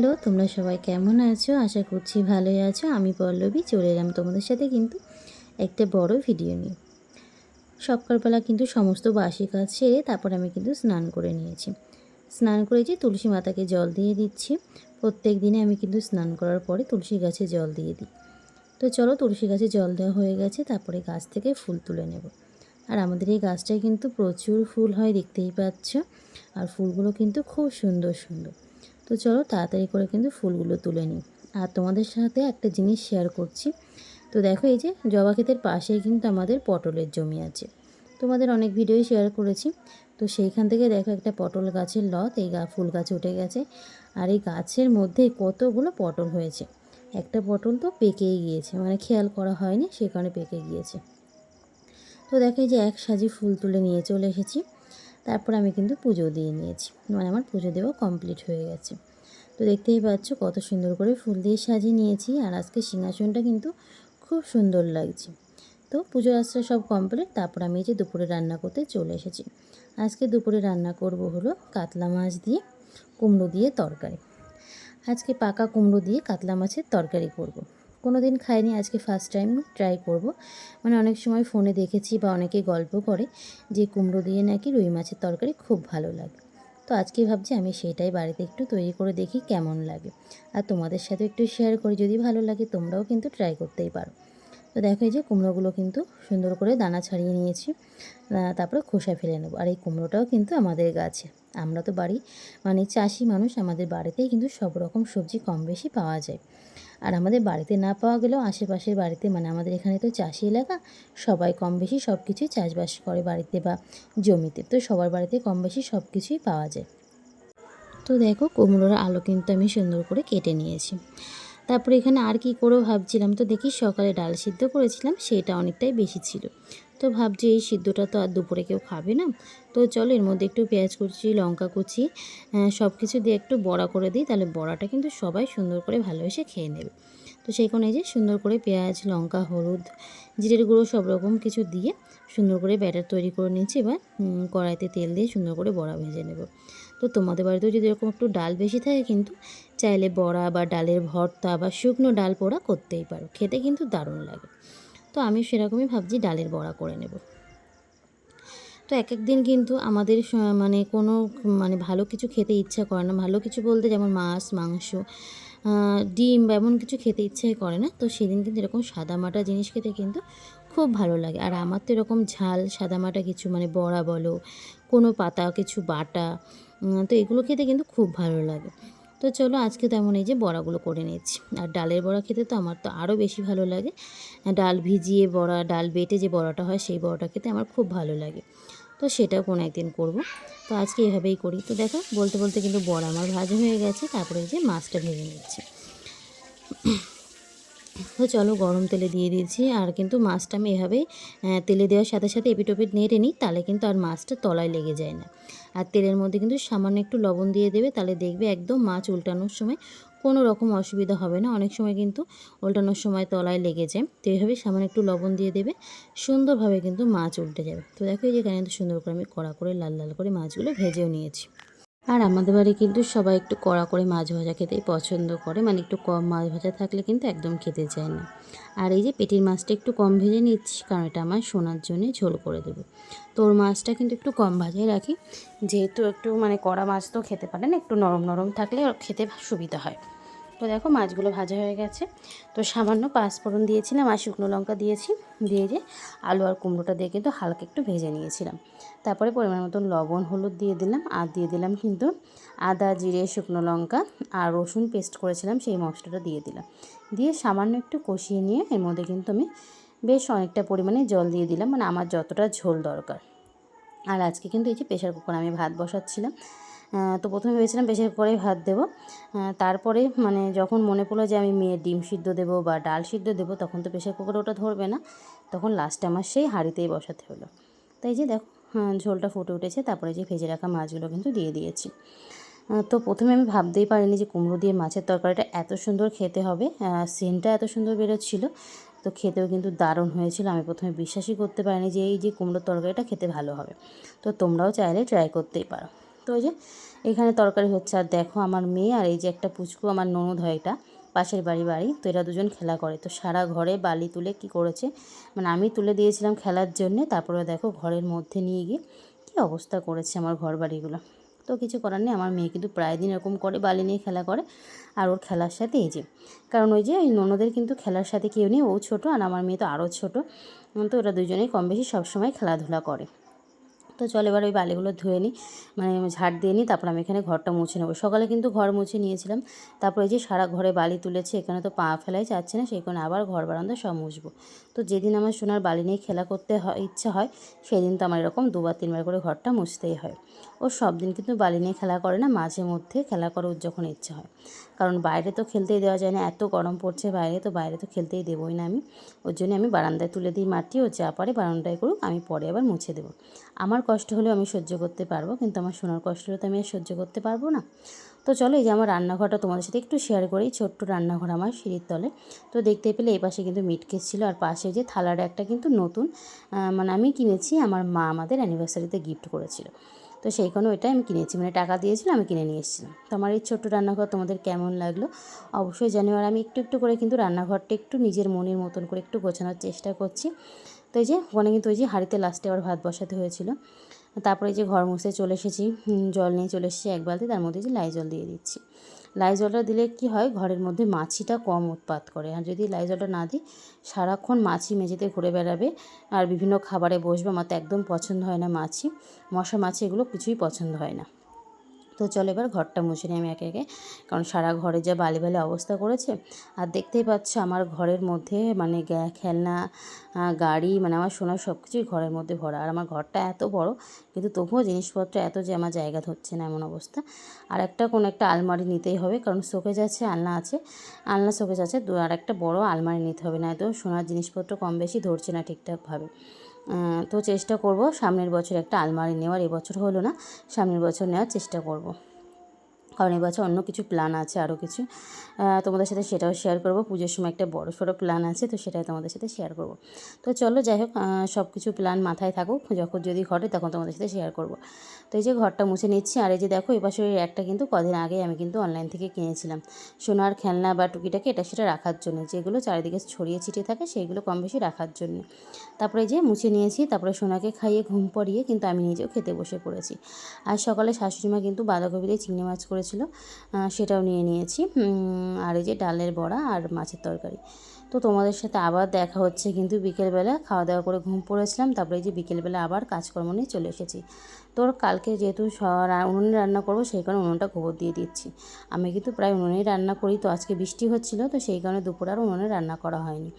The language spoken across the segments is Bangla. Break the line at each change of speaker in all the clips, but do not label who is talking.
হ্যালো, তোমরা সবাই কেমন আছো? আশা করছি ভালোই আছো। আমি পল্লবী চলে এলাম তোমাদের সাথে কিন্তু একটা বড় ভিডিও নিয়ে। সকালবেলা কিন্তু সমস্ত বাসি কাজ সেরে তারপর আমি কিন্তু স্নান করে নিয়েছি। স্নান করে যে তুলসী মাতাকে জল দিয়ে দিচ্ছি। প্রত্যেক দিনে আমি কিন্তু স্নান করার পরে তুলসী গাছে জল দিয়ে দিই। তো চলো, তুলসী গাছে জল দেওয়া হয়ে গেছে, তারপরে গাছ থেকে ফুল তুলে নেব। আর আমাদের এই গাছটায় কিন্তু প্রচুর ফুল হয়, দেখতেই পাচ্ছ। আর ফুলগুলো কিন্তু খুব সুন্দর সুন্দর। তো চলো তাড়াতাড়ি করে কিন্তু ফুলগুলো তুলে নিই। আর তোমাদের সাথে একটা জিনিস শেয়ার করছি। তো দেখো, এই যে জবা ক্ষেতের পাশেই কিন্তু আমাদের পটলের জমি আছে। তোমাদের অনেক ভিডিও শেয়ার করেছি। তো সেইখান থেকে দেখো একটা পটল গাছের লত এই ফুল গাছে উঠে গেছে। আর এই গাছের মধ্যে কতগুলো পটল হয়েছে। একটা পটল তো পেকেই গিয়েছে, মানে খেয়াল করা হয়নি, সে কারণে পেকে গিয়েছে। তো দেখো, এই যে এক সাজি ফুল তুলে নিয়ে চলে এসেছি। তারপর আমি কিন্তু পুজো দিয়ে নিয়েছি, মানে আমার পুজো দেওয়া কমপ্লিট হয়ে গেছে। তো দেখতেই পাচ্ছ কত সুন্দর করে ফুল দিয়ে সাজিয়ে নিয়েছি। আর আজকে সিংহাসনটা কিন্তু খুব সুন্দর লাগছে। তো পুজো আশ্রা সব কমপ্লিট। তারপর আমি এই যে দুপুরে রান্না করতে চলে এসেছি। আজকে দুপুরে রান্না করব হলো কাতলা মাছ দিয়ে কুমড়ো দিয়ে তরকারি। আজকে পাকা কুমড়ো দিয়ে কাতলা মাছের তরকারি করব। কোনো দিন খাইনি, আজকে ফার্স্ট টাইম ট্রাই করব। মানে অনেক সময় ফোনে দেখেছি বা অনেকে গল্প করে যে কুমড়ো দিয়ে নাকি রুই মাছের তরকারি খুব ভালো লাগে। তো আজকে ভাবছি আমি সেটাই বাড়িতে একটু তৈরি করে দেখি কেমন লাগে। আর তোমাদের সাথে একটু শেয়ার করি, যদি ভালো লাগে তোমরাও কিন্তু ট্রাই করতেই পারো। তো দেখো, এই যে কুমড়োগুলো কিন্তু সুন্দর করে দানা ছাড়িয়ে নিয়েছি। তারপরে খোসা ফেলে নেব। আর এই কুমড়োটাও কিন্তু আমাদের গাছে। আমরা তো বাড়ি মানে চাষি মানুষ, আমাদের বাড়িতেই কিন্তু সব রকম সবজি কম বেশি পাওয়া যায়। আর আমাদের বাড়িতে না পাওয়া গেলেও আশেপাশের বাড়িতে, মানে আমাদের এখানে তো চাষি এলাকা, সবাই কম বেশি সব কিছুই চাষবাস করে বাড়িতে বা জমিতে। তো সবার বাড়িতে কম বেশি সব কিছুই পাওয়া যায়। তো দেখো, কুমড়োর আলু কিন্তু আমি সুন্দর করে কেটে নিয়েছি। তারপরে এখানে আর কি করবো ভাবছিলাম, তো দেখি সকালে ডাল সিদ্ধ করেছিলাম, সেটা অনেকটাই বেশি ছিল। তো ভাবছি এই সিদ্ধটা তো আর দুপুরে কেউ খাবে না। তো চলো এর মধ্যে একটু পেঁয়াজ কুচি, লঙ্কা কুচি, সব কিছু দিয়ে একটু বড়া করে দিই, তাহলে বড়াটা কিন্তু সবাই সুন্দর করে ভালোবেসে খেয়ে নেবে। তো সেই কোণে যে সুন্দর করে পেঁয়াজ, লঙ্কা, হলুদ, জিরের গুঁড়ো সব রকম কিছু দিয়ে সুন্দর করে ব্যাটার তৈরি করে নিচ্ছি। এবার কড়াইতে তেল দিয়ে সুন্দর করে বড়া ভেজে নেব। তো তোমাদের বাড়িতেও যদি এরকম একটু ডাল বেশি থাকে কিন্তু চাইলে বড়া বা ডালের ভর্তা বা শুকনো ডাল পোড়া করতেই পারো, খেতে কিন্তু দারুণ লাগে। তো আমি সেরকমই ভাবছি ডালের বড়া করে নেব। তো এক এক দিন কিন্তু আমাদের মানে কোনো মানে ভালো কিছু খেতে ইচ্ছা করে না। ভালো কিছু বলতে যেমন মাছ, মাংস, ডিম বা এমন কিছু খেতে ইচ্ছাই করে না। তো সেদিন কিন্তু এরকম সাদামাটা জিনিস খেতে কিন্তু খুব ভালো লাগে। আর আমার তো এরকম ঝাল সাদামাটা কিছু, মানে বড়া বলো, কোনো পাতা কিছু বাটা, তো এগুলো খেতে কিন্তু খুব ভালো লাগে। তো চলো আজকে তেমন এই যে বড়াগুলো করে নিচ্ছি। আর ডালের বড়া খেতে তো আমার তো আরও বেশি ভালো লাগে। ডাল ভিজিয়ে বড়া, ডাল বেটে যে বড়াটা হয় সেই বড়াটা খেতে আমার খুব ভালো লাগে। তো সেটাও কোনো একদিন করব। তো আজকে এভাবেই করি। তো দেখো বলতে বলতে কিন্তু বড়া আমার ভাজা হয়ে গেছে। তারপরে এই যে মাছটা ভেজে নিচ্ছি। তো চলো গরম তেলে দিয়ে দিয়েছি। আর কিন্তু মাছটা আমি এভাবেই তেলে দেওয়ার সাথে সাথে এপিট ওপিট নেড়ে নিই, তাহলে কিন্তু আর মাছটা তলায় লেগে যায় না। আর তেলের মধ্যে কিন্তু সামান্য একটু লবণ দিয়ে দেবে, তাহলে দেখবে একদম মাছ উল্টানোর সময় কোনো রকম অসুবিধা হবে না। অনেক সময় কিন্তু উল্টানোর সময় তলায় লেগে যায়। তো এইভাবে সামান্য একটু লবণ দিয়ে দেবে, সুন্দরভাবে কিন্তু মাছ উল্টে যাবে। তো দেখো এই যে এখানে কিন্তু সুন্দর করে আমি কড়া করে লাল লাল করে মাছগুলো ভেজেও নিয়েছি। আর আমাদের বাড়ি কিন্তু সবাই একটু কড়া করে মাছ ভাজা খেতেই পছন্দ করে, মানে একটু কম মাছ ভাজা থাকলে কিন্তু একদম খেতে চায় না। আর এই যে পেটির মাছটা একটু কম ভেজে নিচ্ছি, কারণ এটা আমার সোনার জন্য ঝোল করে দেবো। তো ওর মাছটা কিন্তু একটু কম ভাজাই রাখি, যেহেতু একটু মানে কড়া মাছ তো খেতে পারে না, একটু নরম নরম থাকলে ওর খেতে সুবিধা হয়। তো দেখো মাছগুলো ভাজা হয়ে গেছে। তো সামান্য পাঁচফোড়ন দিয়েছিলাম আর শুকনো লঙ্কা দিয়েছি, দিয়ে যে আলু আর কুমড়োটা দিয়ে কিন্তু হালকা একটু ভেজে নিয়েছিলাম। তারপরে পরিমাণ মতন লবণ হলুদ দিয়ে দিলাম, আর দিয়ে দিলাম কিন্তু আদা জিরে শুকনো লঙ্কা আর রসুন পেস্ট করেছিলাম সেই মশলাটা দিয়ে দিলাম। দিয়ে সামান্য একটু কষিয়ে নিয়ে এর মধ্যে কিন্তু আমি বেশ অনেকটা পরিমাণে জল দিয়ে দিলাম, মানে আমার যতটা ঝোল দরকার। আর আজকে কিন্তু এই যে প্রেশার কুকারে আমি ভাত বসাচ্ছিলাম। তো প্রথমে ভেবেছিলাম প্রেশার কুকারে ভাত দেবো, তারপরে মানে যখন মনে পড়লো যে আমি মেয়ের ডিম সিদ্ধ দেবো বা ডাল সিদ্ধ দেবো, তখন তো প্রেশার কুকারে ওটা ধরবে না, তখন লাস্টে আমার সেই হাঁড়িতেই বসাতে হলো। তাই যে দেখো ঝোলটা ফুটে উঠেছে। তারপরে যে ভেজে রাখা মাছগুলো কিন্তু দিয়ে দিয়েছি। তো প্রথমে আমি ভাবতেই পারিনি যে কুমড়ো দিয়ে মাছের তরকারিটা এত সুন্দর খেতে হবে, সেন্টটা এত সুন্দর বেরোচ্ছিল। তো খেতেও কিন্তু দারুণ হয়েছিল। আমি প্রথমে বিশ্বাসই করতে পারিনি যে এই যে কুমড়োর তরকারিটা খেতে ভালো হবে। তো তোমরাও চাইলে ট্রাই করতেই পারো। তো ওই যে এখানে তরকারি হচ্ছে। আর দেখো আমার মেয়ে আর এই যে একটা পুচকু আমার ননদ হয়, এটা পাশের বাড়ি, তো এরা দুজন খেলা করে। তো সারা ঘরে বালি তুলে কি করেছে, মানে আমি তুলে দিয়েছিলাম খেলার জন্যে, তারপরে দেখো ঘরের মধ্যে নিয়ে গিয়ে কী অবস্থা করেছে আমার ঘর বাড়িগুলো। তো কিছু করার নেই, আমার মেয়ে কিন্তু প্রায় দিন এরকম করে, বালি নিয়ে খেলা করে। আর ওর খেলার সাথে এই যে, কারণ ওই যে ওই ননদের কিন্তু খেলার সাথে কেউ নেই, ও ছোটো আর আমার মেয়ে তো আরও ছোটো। তো ওরা দুজনেই কম বেশি সবসময় খেলাধুলা করে। তো চলো এবার ওই বালিগুলো ধুয়ে নিই, মানে ঝাড় দিয়ে নিই, তারপর আমি এখানে ঘরটা মুছে নেবো। সকালে কিন্তু ঘর মুছে নিয়েছিলাম, তারপরে এই যে সারা ঘরে বালি তুলেছি, এখানে তো পা ফেলাই যাচ্ছে না, সেই কারণে আবার ঘর বারান্দা সব মুছবো। তো যেদিন আমার সোনার বালি নিয়ে খেলা করতে ইচ্ছা হয়, সেই দিন তো আমার এরকম 2-3 বার করে ঘরটা মুছতেই হয়। ও সব দিন কিন্তু বালি নিয়ে খেলা করে না, মাঝে মধ্যে খেলা করে ওর যখন ইচ্ছা হয়। কারণ বাইরে তো খেলতেই দেওয়া যায় না, এত গরম পড়ছে বাইরে, তো বাইরে তো খেলতেই দেবোই না আমি। ওর জন্য আমি বারান্দায় তুলে দিই মাটি, ও যা পারে বারান্দায় করুক, আমি পরে আবার মুছে দেবো। আমার কষ্ট হলেও আমি সহ্য করতে পারবো, কিন্তু আমার সোনার কষ্ট হলে তো আমি আর সহ্য করতে পারবো না। তো চলো এই যে আমার রান্নাঘরটা তোমাদের সাথে একটু শেয়ার করি। ছোট্ট রান্নাঘর আমার সিঁড়ির তলে। তো দেখতে পেলে এই পাশে কিন্তু মিট কেস ছিল, আর পাশে যে থালার একটা কিন্তু নতুন, মানে আমি কিনেছি, আমার মা আমাদের অ্যানিভার্সারিতে গিফট করেছিল। তো সেই কারণে ওইটাই আমি কিনেছি, মানে টাকা দিয়েছিল, আমি কিনে নিয়ে এসেছিলাম। তো আমার এই ছোট্ট রান্নাঘর তোমাদের কেমন লাগলো অবশ্যই জানিও। আর আমি একটু একটু করে কিন্তু রান্নাঘরটা একটু নিজের মনের মতন করে একটু গোছানোর চেষ্টা করছি। তো এই যে ওখানে কিন্তু ওই যে হাঁড়িতে লাস্টে আবার ভাত বসাতে হয়েছিল। তারপরে যে ঘর মুছে চলে এসেছি, জল নিয়ে চলে এসেছি 1 বালতি, তার মধ্যে যে লাইজল দিয়ে দিচ্ছি। লাইজলটা দিলে কি হয়, ঘরের মধ্যে মাছিটা কম উৎপাত করে। আর যদি লাইজলটা না দিই, সারাক্ষণ মাছি মেঝেতে ঘুরে বেড়াবে আর বিভিন্ন খাবারে বসবে। আমার তো একদম পছন্দ হয় না মাছি, মশা মাছি এগুলো কিছুই পছন্দ হয় না। তো চলো এবার ঘরটা মুছে নিই আমি একে একে, কারণ সারা ঘরে যা বালি বালি অবস্থা করেছে। আর দেখতেই পাচ্ছ আমার ঘরের মধ্যে মানে খেলনা, গাড়ি, মানে আমার সোনার সব কিছুই ঘরের মধ্যে ভরা। আর আমার ঘরটা এত বড়, কিন্তু তবুও জিনিসপত্র এত যে আমার জায়গা ধরছে না, এমন অবস্থা। আর কোনো একটা আলমারি নিতেই হবে, কারণ শোকেজ আছে, আলনা আছে, আলনা শোকেজ আছে, আর একটা বড় আলমারি নিতে হবে, না তো সোনার জিনিসপত্র কম বেশি ধরছে না ঠিকঠাকভাবে। তো চেষ্টা করব সামনের বছর একটা আলমারি নেওয়ার, এবছর হলো না, সামনের বছর নেওয়ার চেষ্টা করব। কারণ এবছর অন্য কিছু প্ল্যান আছে, আরও কিছু তোমাদের সাথে সেটাও শেয়ার করব। পুজোর সময় একটা বড় সড়ো প্ল্যান আছে, তো সেটাই তোমাদের সাথে শেয়ার করব। তো চলো যাই হোক, সব কিছু প্ল্যান মাথায় থাকুক, যখন যদি ঘটে তখন তোমাদের সাথে শেয়ার করব। তো এই যে ঘরটা মুছে নিচ্ছি। আর এই যে দেখো এই পাশে একটা কিন্তু কদিন আগে আমি কিন্তু অনলাইন থেকে কিনেছিলাম, সোনার খেলনা বা টুকিটাকে এটা সেটা রাখার জন্য, যেগুলো চারিদিকে ছড়িয়ে ছিটিয়ে থাকে সেইগুলো কম বেশি রাখার জন্য। তারপরে যে মুছে নিয়েছি, তারপরে সোনাকে খাইয়ে ঘুম পড়িয়ে কিন্তু আমি নিজেও খেতে বসে পড়েছি। আর সকালে শাশুড়িমা কিন্তু বাঁধাকপি দিয়ে চিংড়ি মাছ করেছিল, সেটাও নিয়ে নিয়েছি। আর এই যে ডালের বড়া আর মাছের তরকারি। তো তোমাদের সাথে আবার দেখা হচ্ছে কিন্তু বিকেলবেলা, খাওয়া দাওয়া করে ঘুম পড়েছিলাম, তারপরে এই যে বিকেলবেলা আবার কাজকর্ম নিয়ে চলে এসেছি। তোর কালকে যেহেতু উনুনে রান্না করবো, সেই কারণে উনুনটা গোবর দিয়ে দিচ্ছি। আমি কিন্তু প্রায় উনুনেই রান্না করি, তো আজকে বৃষ্টি হচ্ছিলো, তো সেই কারণে দুপুরে আর উনুনে রান্না করা হয়নি।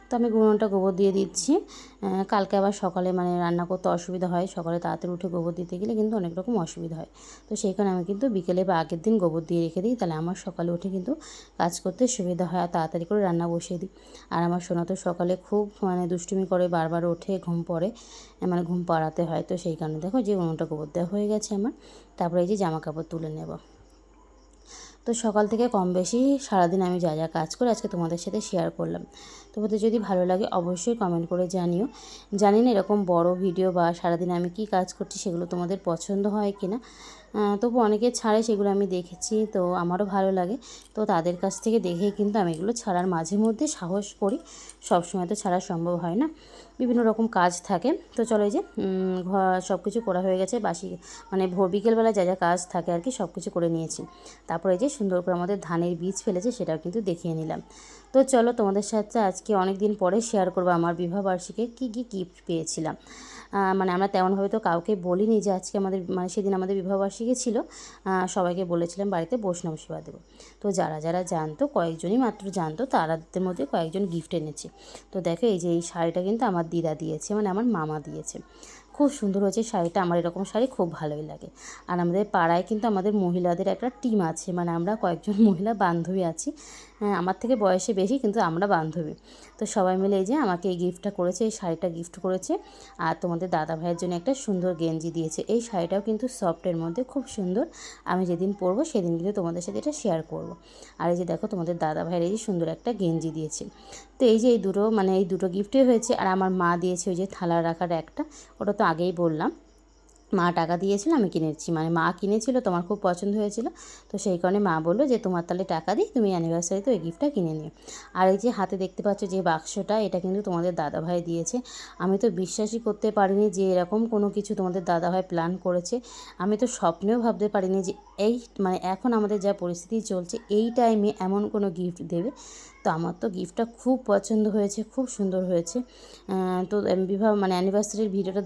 তো আমি উনুনটা গোবর দিয়ে দিচ্ছি। কালকে আবার সকালে মানে রান্না করতে অসুবিধা হয়, সকালে তাড়াতাড়ি উঠে গোবর দিতে গেলে কিন্তু অনেক রকম অসুবিধা হয়। তো সেই কারণে আমি কিন্তু বিকেলে বা আগের দিন গোবর দিয়ে রেখে দিই, তাহলে আমার সকালে উঠে কিন্তু কাজ করতে সুবিধা হয়, আর তাড়াতাড়ি করে রান্না বসিয়ে দিই। আর আমার সোনা তো সকালে খুব মানে দুষ্টুমি করে, বারবার ওঠে, ঘুম পড়ে, মানে ঘুম পাড়াতে হয়। তো সেই কারণে দেখো যে উনুনটা গোবর দেওয়া হয়ে গেছে আমার। তারপরে এই যে জামা কাপড় তুলে নেব। তো সকাল থেকে কম বেশি সারাদিন আমি যা যা কাজ করি আজকে তোমাদের সাথে শেয়ার করলাম। তোমাদের যদি ভালো লাগে অবশ্যই কমেন্ট করে জানিও। জানি না এরকম বড় ভিডিও বা সারাদিন আমি কি কাজ করছি সেগুলো তোমাদের পছন্দ হয় কি না, তবু অনেকে ছাড়ে, সেগুলো আমি দেখেছি, তো আমারও ভালো লাগে। তো তাদের কাছ থেকে দেখেই কিন্তু আমি এগুলো ছাড়ার মাঝে মধ্যে সাহস করি, সবসময় তো ছাড়া সম্ভব হয় না, বিভিন্ন রকম কাজ থাকে। তো চলো এই যে সব কিছু করা হয়ে গেছে, বাসি মানে বিকেলবেলা যা যা কাজ থাকে আর কি সব কিছু করে নিয়েছি। তারপরে যে সুন্দর করে আমাদের ধানের বীজ ফেলেছে সেটাও কিন্তু দেখিয়ে নিলাম। তো চলো তোমাদের সাথে আজকে অনেক দিন পরে শেয়ার করবো আমার বিবাহবার্ষিকীর কী কী গিফট পেয়েছিলাম। মানে আমরা তেমনভাবে তো কাউকে বলিনি যে আজকে আমাদের মানে সেদিন আমাদের বিবাহবার্ষিকী ছিল, সবাইকে বলেছিলাম বাড়িতে বৈষ্ণব সেবা দেবো। তো যারা যারা জানতো, কয়েকজনই মাত্র জানতো, তাদের মধ্যে কয়েকজন গিফট এনেছে। তো দেখো এই যে এই শাড়িটা কিন্তু আমার দিদা দিয়েছে, মানে আমার মামা দিয়েছে। খুব সুন্দর হয়েছে শাড়িটা, আমার এরকম শাড়ি খুব ভালোই লাগে। আর আমাদের পাড়ায় কিন্তু আমাদের মহিলাদের একটা টিম আছে, মানে আমরা কয়েকজন মহিলা বান্ধবী আছি, আমার থেকে বয়সে বেশি, কিন্তু আমরা বান্ধবী। তো সবাই মিলে এই যে আমাকে এই গিফটটা করেছে, এই শাড়িটা গিফট করেছে। আর তোমাদের দাদা ভাইয়ের জন্য একটা সুন্দর গেঞ্জি দিয়েছে। এই শাড়িটাও কিন্তু সফটের মধ্যে খুব সুন্দর, আমি যেদিন পরবো সেদিন কিন্তু তোমাদের সাথে এটা শেয়ার করব। আর এই যে দেখো তোমাদের দাদা ভাইয়ের এই যে সুন্দর একটা গেঞ্জি দিয়েছে। তো এই যে এই দুটো গিফটই হয়েছে। আর আমার মা দিয়েছে ওই যে থালা রাখার একটা, ওটা তো আগেই বললাম। মা টাকা দিয়েছিল, আমি কিনেছি, মানে মা কিনেছিল, তোমার খুব পছন্দ হয়েছিল, তো সেই কারণে মা বললো যে তোমার তাহলে টাকা দিই, তুমি অ্যানিভার্সারিতে ওই গিফটটা কিনে নিও। আর এই যে হাতে দেখতে পাচ্ছ যে বাক্সটা, এটা কিন্তু তোমাদের দাদাভাই দিয়েছে। আমি তো বিশ্বাসই করতে পারিনি যে এরকম কোনো কিছু তোমাদের দাদাভাই প্ল্যান করেছে। আমি তো স্বপ্নেও ভাবতে পারিনি যে এই মানে এখন আমাদের যা পরিস্থিতি চলছে এই টাইমে এমন কোনো গিফট দেবে। তো আমার তো গিফটটা খুব পছন্দ হয়েছে, খুব সুন্দর হয়েছে। তো বিবাহ মানে অ্যানিভার্সারির ভিডিওটা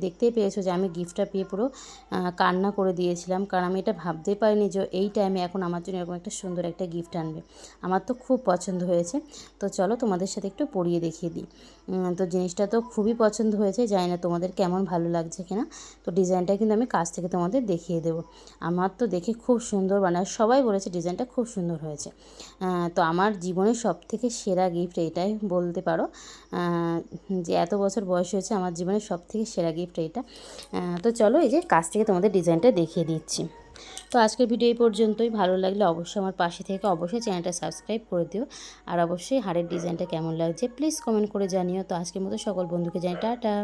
দেখতেই পেয়েছো যে আমি গিফটটা পেয়ে পুরো কান্না করে দিয়েছিলাম, কারণ আমি এটা ভাবতেই পারিনি যে এই টাইমে এখন আমার জন্য এরকম একটা সুন্দর একটা গিফট আনবে। আমার তো খুব পছন্দ হয়েছে। তো চলো তোমাদের সাথে একটু পরিয়ে দেখিয়ে দিই। তো জিনিসটা তো খুবই পছন্দ হয়েছে, জানি না তোমাদের কেমন ভালো লাগছে কিনা। তো ডিজাইনটা কিন্তু আমি কাছ থেকে তোমাদের দেখিয়ে দেবো। আমার তো দেখে খুব সুন্দর, মানে সবাই বলেছে ডিজাইনটা খুব সুন্দর হয়েছে। তো আমার জীবনের সবথেকে সেরা গিফট এটাই বলতে পারো, যে এত বছর বয়স হয়েছে আমার জীবনের সবথেকে সেরা গিফট এইটা। তো চলো এই যে কাছ থেকে তোমাদের ডিজাইনটা দেখিয়ে দিচ্ছি। তো আজকের ভিডিও এই পর্যন্তই। ভালো লাগলে অবশ্যই আমার পাশে থেকে অবশ্যই চ্যানেলটা সাবস্ক্রাইব করে দিও। আর অবশ্যই হারের ডিজাইনটা কেমন লাগছে প্লিজ কমেন্ট করে জানিও। তো আজকের মতো সকল বন্ধুকে জানি টাটা।